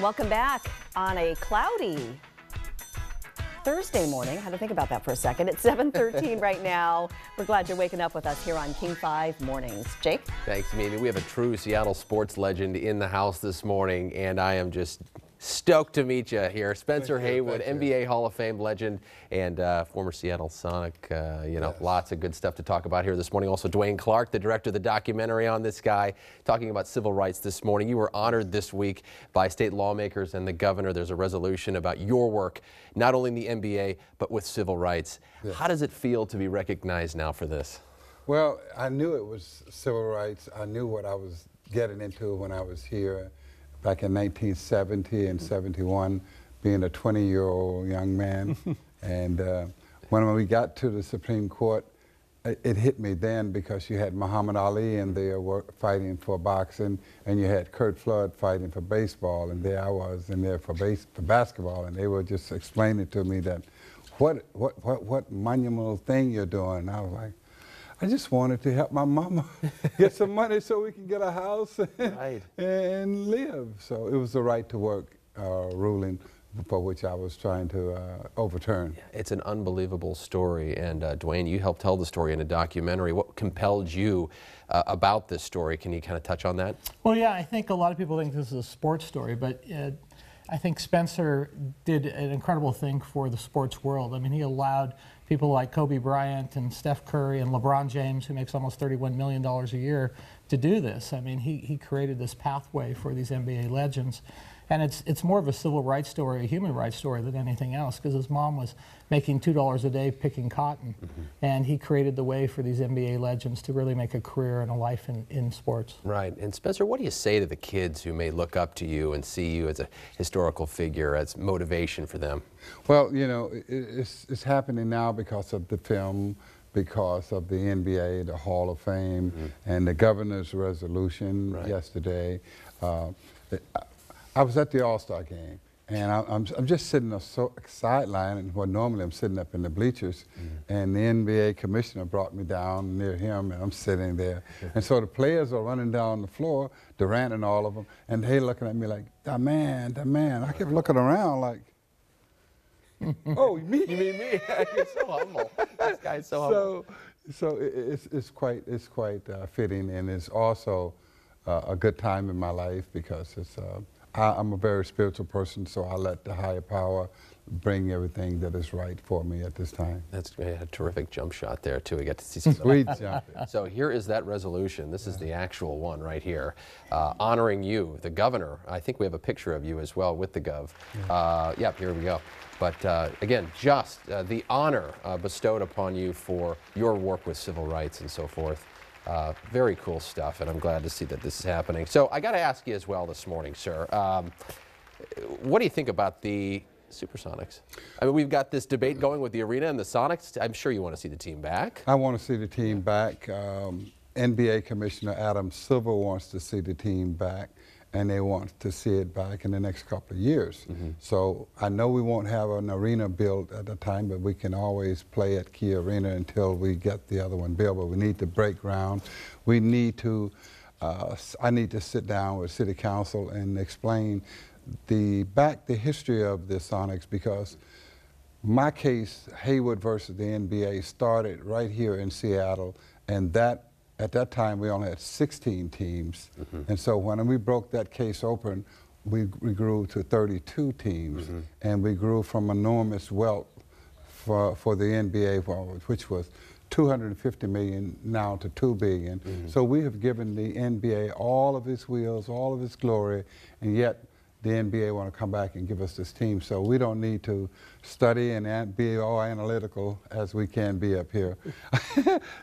Welcome back on a cloudy Thursday morning. Had to think about that for a second. It's 7:13 right now. We're glad you're waking up with us here on King 5 Mornings. Jake? Thanks, Mimi. We have a true Seattle sports legend in the house this morning, and I am just stoked to meet you here. Spencer Haywood, NBA Hall of Fame legend and former Seattle Sonic. Lots of good stuff to talk about here this morning. Also, Dwayne Clark, the director of the documentary on this guy, talking about civil rights this morning. You were honored this week by state lawmakers and the governor. There's a resolution about your work, not only in the NBA, but with civil rights. Yes. How does it feel to be recognized now for this? Well, I knew it was civil rights. I knew what I was getting into when I was here back in 1970 and 71, being a 20-year-old young man. And when we got to the Supreme Court, it hit me then because you had Muhammad Ali and they were fighting for boxing, and you had Curt Flood fighting for baseball, and there I was in there for basketball, and they were just explaining to me that what monumental thing you're doing. And I was like, I just wanted to help my mama get some money so we can get a house and live. So it was the right to work ruling for which I was trying to overturn. Yeah, it's an unbelievable story, and Dwayne, you helped tell the story in a documentary. What compelled you about this story? Can you kind of touch on that? Well, yeah, I think a lot of people think this is a sports story, but I think Spencer did an incredible thing for the sports world. I mean, he allowed people like Kobe Bryant and Steph Curry and LeBron James, who makes almost $31 million a year, to do this. I mean, he created this pathway for these NBA legends. And it's more of a civil rights story, a human rights story than anything else, because his mom was making $2 a day picking cotton. And he created the way for these NBA legends to really make a career and a life in sports. Right. And Spencer, what do you say to the kids who may look up to you and see you as a historical figure, as motivation for them? Well, you know, it's happening now because of the film, because of the NBA, the Hall of Fame, and the governor's resolution yesterday. I was at the All-Star game, and I'm just sitting on the sideline, and where normally I'm sitting up in the bleachers, and the NBA commissioner brought me down near him, and I'm sitting there. And so the players are running down the floor, Durant and all of them, and they looking at me like, the man. I kept looking around like, oh, me? You mean me? You're so humble. This guy's so humble. So it's quite fitting, and it's also a good time in my life because it's. I'm a very spiritual person, so I let the higher power bring everything that is right for me at this time. That's a terrific jump shot there, too. We got to see some sweet jump. So here is that resolution. This is the actual one right here, honoring you, the governor. I think we have a picture of you as well with the gov. Yep, here we go. But again, just the honor bestowed upon you for your work with civil rights and so forth. Very cool stuff, and I'm glad to see that this is happening. So I got to ask you as well this morning, sir, what do you think about the Supersonics? I mean, we've got this debate going with the arena and the Sonics. I'm sure you want to see the team back. I want to see the team back. NBA Commissioner Adam Silver wants to see the team back, and they want to see it back in the next couple of years. So I know we won't have an arena built at the time, but we can always play at Key Arena until we get the other one built. But we need to break ground. We need to, I need to sit down with City Council and explain the history of the Sonics, because my case, Haywood versus the NBA, started right here in Seattle, and at that time, we only had 16 teams. And so when we broke that case open, we grew to 32 teams. And we grew from enormous wealth for the NBA, which was $250 million now to $2 billion. So we have given the NBA all of its wheels, all of its glory, and yet the NBA want to come back and give us this team. So we don't need to study and be all analytical as we can be up here.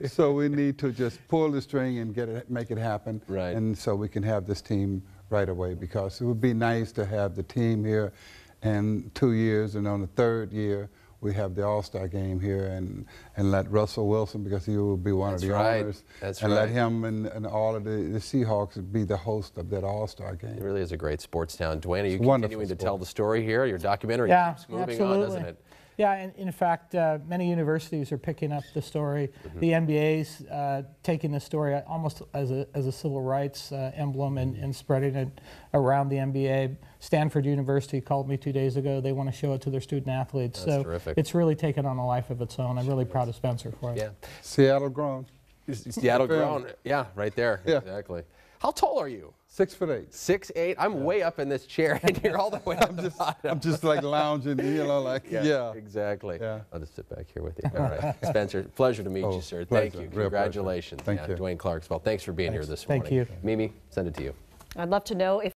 So we need to just pull the string and make it happen. Right. And so we can have this team right away, because it would be nice to have the team here in 2 years, and on the third year, we have the All-Star game here, and let Russell Wilson, because he will be one of the owners, and let him and all of the Seahawks be the host of that All-Star game. It really is a great sports town. Dwayne, are you continuing to tell the story here? Your documentary keeps moving on, doesn't it? Yeah, and in fact, many universities are picking up the story. The NBA's taking the story almost as a civil rights emblem and spreading it around the NBA. Stanford University called me 2 days ago. They want to show it to their student athletes. That's so terrific. It's really taken on a life of its own. I'm really proud of Spencer for it. Yeah. Seattle grown. Seattle grown. Yeah, right there. Yeah. Exactly. How tall are you? 6'8". 6'8". I'm way up in this chair, and you're all the way up the bottom. I'm just like lounging, yeah. Exactly. Yeah. I'll just sit back here with you. All right. Spencer, pleasure to meet you, sir. Thank pleasure. you. Real Congratulations. pleasure. Thank you. Dwayne Clark, thanks for being here this morning. Thank you. Mimi, send it to you. I'd love to know if